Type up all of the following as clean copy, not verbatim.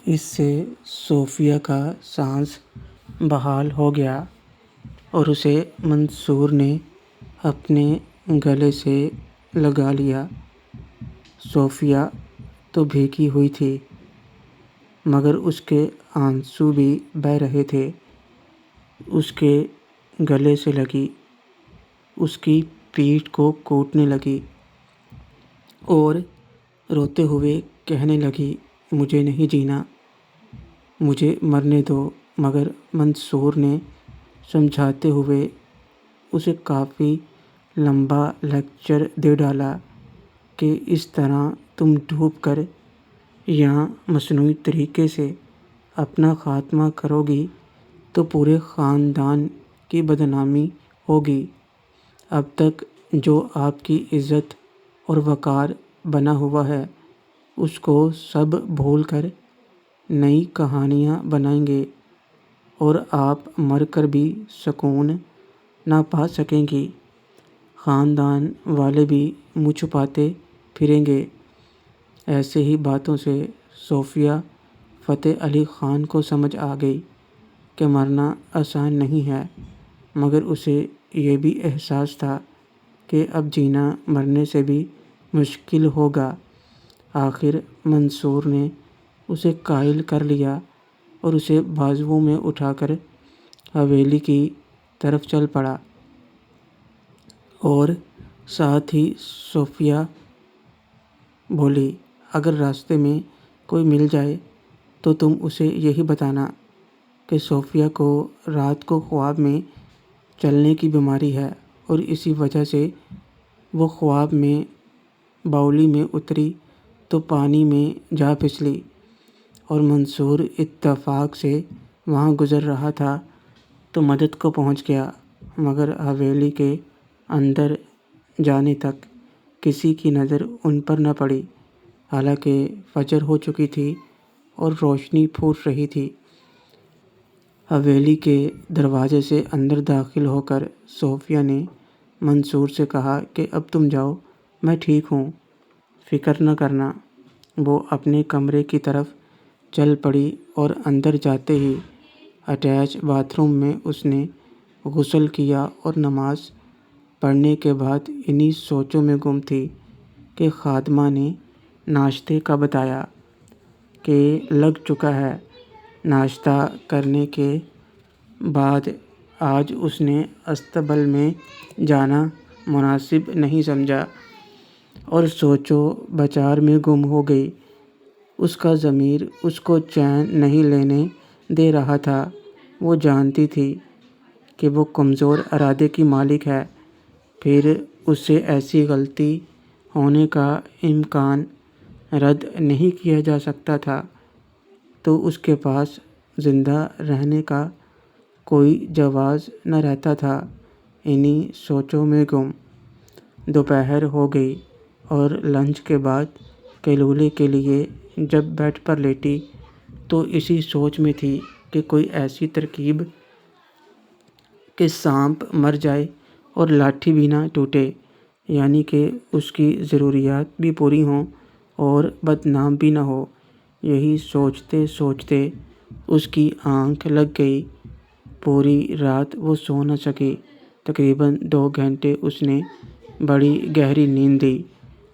اس سے صوفیہ کا سانس بحال ہو گیا اور اسے منصور نے اپنے گلے سے لگا لیا۔ صوفیہ تو بھیگی ہوئی تھی مگر اس کے آنسو بھی بہہ رہے تھے۔ اس کے گلے سے لگی، اس کی پیٹھ کو کوٹنے لگی اور روتے ہوئے کہنے لگی، مجھے نہیں جینا، مجھے مرنے دو۔ مگر منصور نے سمجھاتے ہوئے اسے کافی لمبا لیکچر دے ڈالا کہ اس طرح تم ڈوب کر یا مصنوعی طریقے سے اپنا خاتمہ کرو گی تو پورے خاندان کی بدنامی ہوگی۔ اب تک جو آپ کی عزت اور وقار بنا ہوا ہے اس کو سب بھول کر نئی کہانیاں بنائیں گے اور آپ مر کر بھی سکون نہ پا سکیں گی۔ خاندان والے بھی منہ چھپاتے پھریں گے۔ ایسے ہی باتوں سے صوفیہ فتح علی خان کو سمجھ آ گئی کہ مرنا آسان نہیں ہے، مگر اسے یہ بھی احساس تھا کہ اب جینا مرنے سے بھی مشکل ہوگا۔ آخر منصور نے اسے قائل کر لیا اور اسے بازوؤں میں اٹھا کر حویلی کی طرف چل پڑا اور ساتھ ہی صوفیہ بولی، اگر راستے میں کوئی مل جائے تو تم اسے یہی بتانا کہ صوفیہ کو رات کو خواب میں چلنے کی بیماری ہے اور اسی وجہ سے وہ خواب میں باولی میں اتری تو پانی میں جا پھسلی اور منصور اتفاق سے وہاں گزر رہا تھا تو مدد کو پہنچ گیا، مگر حویلی کے اندر جانے تک کسی کی نظر ان پر نہ پڑی، حالانکہ فجر ہو چکی تھی اور روشنی پھوٹ رہی تھی۔ حویلی کے دروازے سے اندر داخل ہو کر صوفیہ نے منصور سے کہا کہ اب تم جاؤ، میں ٹھیک ہوں، فکر نہ کرنا۔ وہ اپنے کمرے کی طرف چل پڑی اور اندر جاتے ہی اٹیچ باتھ روم میں اس نے غسل کیا اور نماز پڑھنے کے بعد انہی سوچوں میں گم تھی کہ خادمہ نے ناشتے کا بتایا کہ لگ چکا ہے۔ ناشتہ کرنے کے بعد آج اس نے اصطبل میں جانا مناسب نہیں سمجھا اور سوچ و بچار میں گم ہو گئی۔ اس کا ضمیر اس کو چین نہیں لینے دے رہا تھا۔ وہ جانتی تھی کہ وہ کمزور ارادے کی مالک ہے، پھر اس سے ایسی غلطی ہونے کا امکان رد نہیں کیا جا سکتا تھا، تو اس کے پاس زندہ رہنے کا کوئی جواز نہ رہتا تھا۔ انہی سوچوں میں گم دوپہر ہو گئی اور لنچ کے بعد قیلولے کے لیے جب بیڈ پر لیٹی تو اسی سوچ میں تھی کہ کوئی ایسی ترکیب کہ سانپ مر جائے اور لاٹھی بھی نہ ٹوٹے، یعنی کہ اس کی ضروریات بھی پوری ہوں اور بدنام بھی نہ ہو۔ یہی سوچتے سوچتے اس کی آنکھ لگ گئی۔ پوری رات وہ سو نہ سکی۔ تقریباً 2 گھنٹے اس نے بڑی گہری نیند لی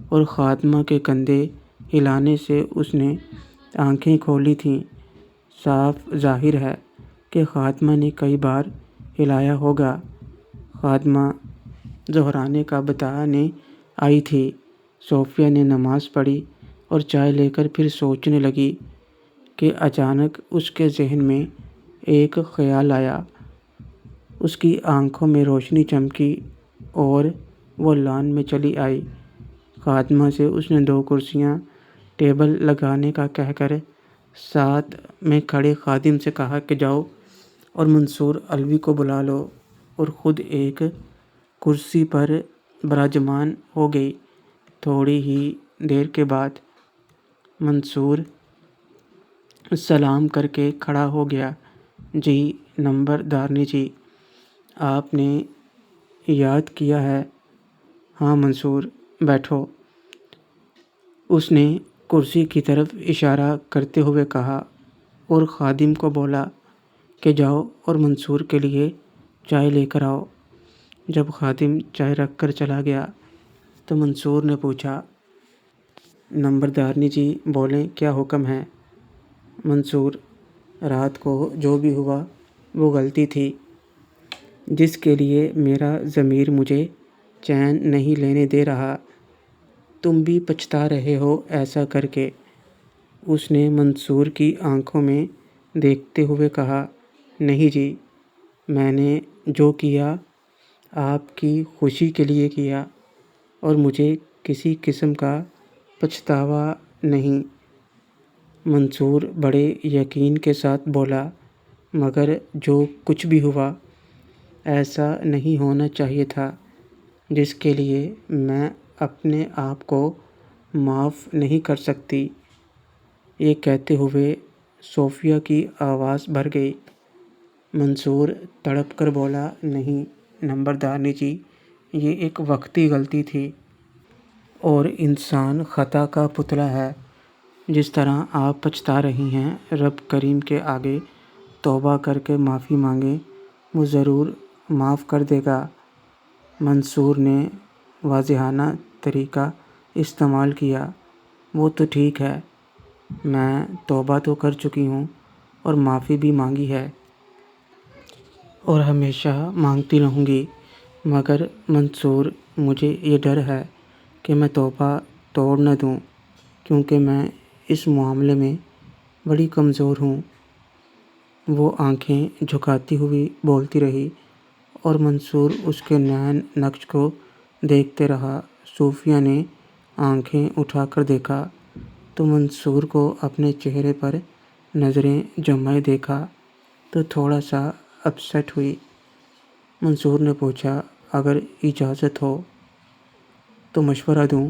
اور خادمہ کے کندھے ہلانے سے اس نے آنکھیں کھولی تھیں۔ صاف ظاہر ہے کہ خادمہ نے کئی بار ہلایا ہوگا۔ خادمہ ظہرانے کا بتانے آئی تھی۔ صوفیہ نے نماز پڑھی اور چائے لے کر پھر سوچنے لگی کہ اچانک اس کے ذہن میں ایک خیال آیا۔ اس کی آنکھوں میں روشنی چمکی اور وہ لان میں چلی آئی۔ خادمہ سے اس نے 2 کرسیاں ٹیبل لگانے کا کہہ کر ساتھ میں کھڑے خادم سے کہا کہ جاؤ اور منصور علوی کو بلا لو، اور خود ایک کرسی پر براجمان ہو گئی۔ تھوڑی ہی دیر کے بعد منصور سلام کر کے کھڑا ہو گیا۔ جی نمبردارنی جی، آپ نے یاد کیا ہے؟ ہاں منصور، بیٹھو، اس نے کرسی کی طرف اشارہ کرتے ہوئے کہا۔ اور خادم کو بولا کہ جاؤ اور منصور کے لیے چائے لے کر آؤ۔ جب خادم چائے رکھ کر چلا گیا تو منصور نے پوچھا، نمبردارنی جی بولیں کیا حکم ہے؟ منصور، رات کو جو بھی ہوا وہ غلطی تھی، جس کے لیے میرا ضمیر مجھے چین نہیں لینے دے رہا۔ تم بھی پچھتا رہے ہو ایسا کر کے۔ اس نے منصور کی آنکھوں میں دیکھتے ہوئے کہا، نہیں جی، میں نے جو کیا آپ کی خوشی کے لیے کیا اور مجھے کسی قسم کا پچھتاوا نہیں۔ منصور بڑے یقین کے ساتھ بولا، مگر جو کچھ بھی ہوا ایسا نہیں ہونا چاہیے تھا، جس کے لیے میں اپنے آپ کو معاف نہیں کر سکتی۔ یہ کہتے ہوئے صوفیہ کی آواز بھر گئی۔ منصور تڑپ کر بولا، نہیں نمبردارنی جی، یہ ایک وقتی غلطی تھی، اور انسان خطا کا پتلا ہے۔ جس طرح آپ پچھتا رہی ہیں، رب کریم کے آگے توبہ کر کے معافی مانگیں، وہ ضرور معاف کر دے گا۔ منصور نے واضحانہ طریقہ استعمال کیا، وہ تو ٹھیک ہے، میں توبہ تو کر چکی ہوں اور معافی بھی مانگی ہے اور ہمیشہ مانگتی رہوں گی، مگر منصور مجھے یہ ڈر ہے کہ میں توبہ توڑ نہ دوں، کیونکہ میں اس معاملے میں بڑی کمزور ہوں۔ وہ آنکھیں جھکاتی ہوئی بولتی رہی اور منصور اس کے نین نقش کو دیکھتے رہا۔ صوفیہ نے آنکھیں اٹھا کر دیکھا تو منصور کو اپنے چہرے پر نظریں جمائے دیکھا تو تھوڑا سا اپسیٹ ہوئی۔ منصور نے پوچھا، اگر اجازت ہو تو مشورہ دوں؟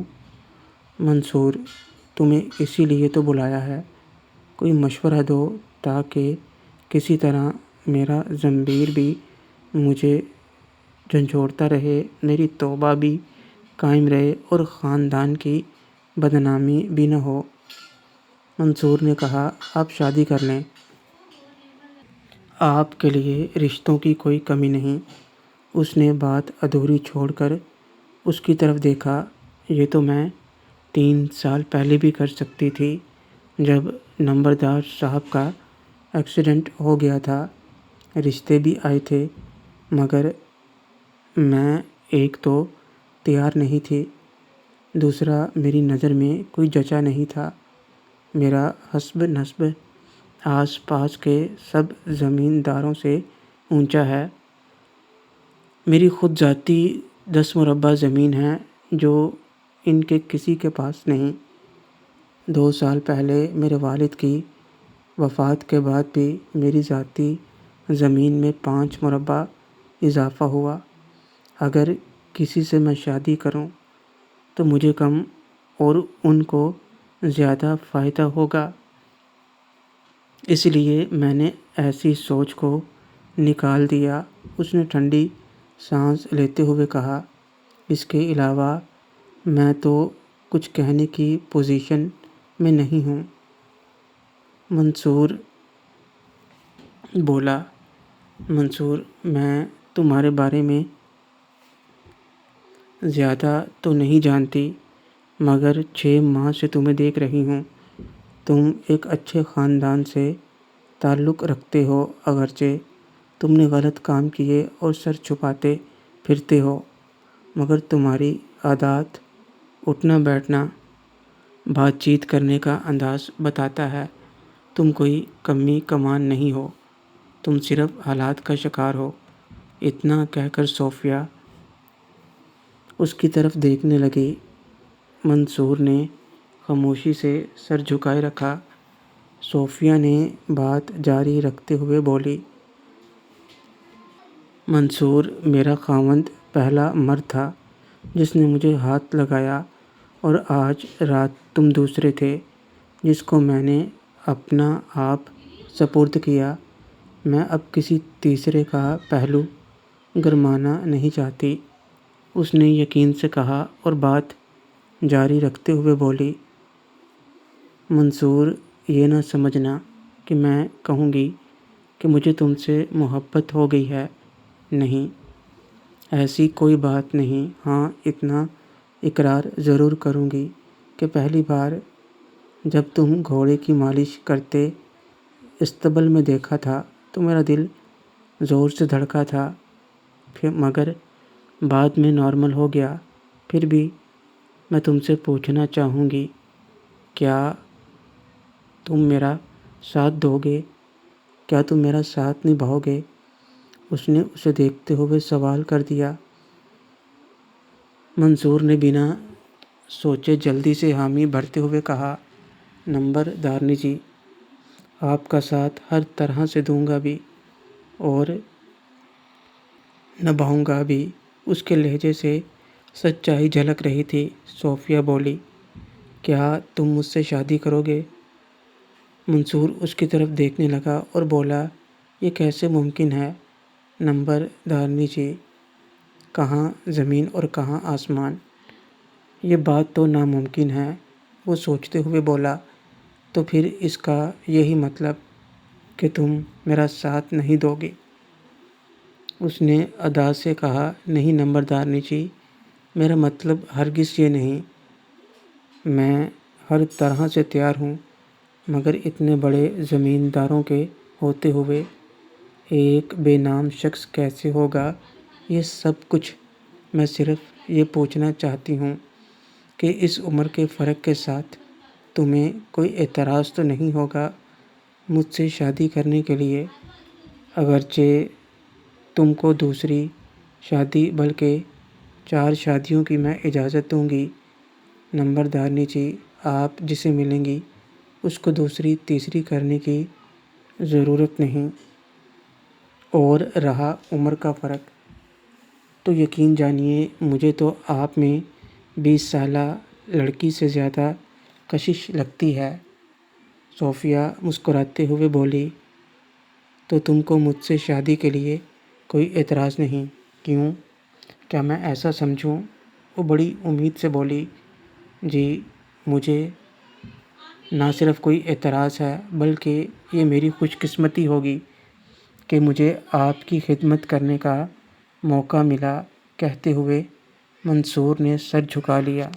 منصور، تمہیں اسی لیے تو بلایا ہے، کوئی مشورہ دو تاکہ کسی طرح میرا ضمیر بھی مجھے جھنجھوڑتا رہے، میری توبہ بھی قائم رہے اور خاندان کی بدنامی بھی نہ ہو۔ منصور نے کہا، آپ شادی کر لیں، آپ کے لیے رشتوں کی کوئی کمی نہیں۔ اس نے بات ادھوری چھوڑ کر اس کی طرف دیکھا، یہ تو میں 3 سال پہلے بھی کر سکتی تھی، جب نمبردار صاحب کا ایکسیڈنٹ ہو گیا تھا، رشتے بھی آئے تھے، مگر میں ایک تو تیار نہیں تھی، دوسرا میری نظر میں کوئی جچا نہیں تھا۔ میرا حسب نسب آس پاس کے سب زمینداروں سے اونچا ہے، میری خود ذاتی 10 مربع زمین ہے جو ان کے کسی کے پاس نہیں۔ 2 سال پہلے میرے والد کی وفات کے بعد بھی میری ذاتی زمین میں 5 مربع اضافہ ہوا۔ اگر کسی سے میں شادی کروں تو مجھے کم اور ان کو زیادہ فائدہ ہوگا، اس لیے میں نے ایسی سوچ کو نکال دیا۔ اس نے ٹھنڈی سانس لیتے ہوئے کہا، اس کے علاوہ میں تو کچھ کہنے کی پوزیشن میں نہیں ہوں۔ منصور بولا، منصور، میں تمہارے بارے میں زیادہ تو نہیں جانتی، مگر 6 ماہ سے تمہیں دیکھ رہی ہوں، تم ایک اچھے خاندان سے تعلق رکھتے ہو، اگرچہ تم نے غلط کام کیے اور سر چھپاتے پھرتے ہو، مگر تمہاری عادات، اٹھنا بیٹھنا، بات چیت کرنے کا انداز بتاتا ہے تم کوئی کمی کمان نہیں ہو، تم صرف حالات کا شکار ہو۔ اتنا کہہ کر صوفیہ اس کی طرف دیکھنے لگی۔ منصور نے خاموشی سے سر جھکائے رکھا۔ صوفیہ نے بات جاری رکھتے ہوئے بولی، منصور میرا خاوند پہلا مرد تھا جس نے مجھے ہاتھ لگایا، اور آج رات تم دوسرے تھے جس کو میں نے اپنا آپ سپرد کیا۔ میں اب کسی تیسرے کا پہلو گرمانا نہیں چاہتی، اس نے یقین سے کہا اور بات جاری رکھتے ہوئے بولی، منصور یہ نہ سمجھنا کہ میں کہوں گی کہ مجھے تم سے محبت ہو گئی ہے۔ نہیں، ایسی کوئی بات نہیں۔ ہاں، اتنا اقرار ضرور کروں گی کہ پہلی بار جب تم گھوڑے کی مالش کرتے اسطبل میں دیکھا تھا تو میرا دل زور سے دھڑکا تھا، مگر بعد میں نارمل ہو گیا۔ پھر بھی میں تم سے پوچھنا چاہوں گی، کیا تم میرا ساتھ دو گے؟ کیا تم میرا ساتھ نبھاؤ گے؟ اس نے اسے دیکھتے ہوئے سوال کر دیا۔ منصور نے بنا سوچے جلدی سے حامی بھرتے ہوئے کہا، نمبر دارنی جی، آپ کا ساتھ ہر طرح سے دوں گا بھی اور نبھاؤں گا بھی۔ اس کے لہجے سے سچائی جھلک رہی تھی۔ صوفیہ بولی، کیا تم مجھ سے شادی کرو گے؟ منصور اس کی طرف دیکھنے لگا اور بولا، یہ کیسے ممکن ہے نمبر دارنی جی، کہاں زمین اور کہاں آسمان، یہ بات تو ناممکن ہے۔ وہ سوچتے ہوئے بولا، تو پھر اس کا یہی مطلب کہ تم میرا ساتھ نہیں دو گے؟ اس نے ادا سے کہا، نہیں نمبر دارنی جی، میرا مطلب ہرگز یہ نہیں۔ میں ہر طرح سے تیار ہوں، مگر اتنے بڑے زمینداروں کے ہوتے ہوئے ایک بے نام شخص کیسے ہوگا؟ یہ سب کچھ میں صرف یہ پوچھنا چاہتی ہوں کہ اس عمر کے فرق کے ساتھ تمہیں کوئی اعتراض تو نہیں ہوگا مجھ سے شادی کرنے کے لیے؟ اگرچہ تم کو دوسری شادی بلکہ 4 شادیوں کی میں اجازت دوں گی نمبر دارنی جی، آپ جسے ملیں گی اس کو دوسری تیسری کرنے کی ضرورت نہیں۔ اور رہا عمر کا فرق، تو یقین جانیے مجھے تو آپ میں 20 سالہ لڑکی سے زیادہ کشش لگتی ہے۔ صوفیہ مسکراتے ہوئے بولی، تو تم کو مجھ سے شادی کے لیے کوئی اعتراض نہیں؟ کیوں؟ کیا میں ایسا سمجھوں؟ وہ بڑی امید سے بولی، جی، مجھے نہ صرف کوئی اعتراض ہے بلکہ یہ میری خوش قسمتی ہوگی کہ مجھے آپ کی خدمت کرنے کا موقع ملا۔ کہتے ہوئے منصور نے سر جھکا لیا۔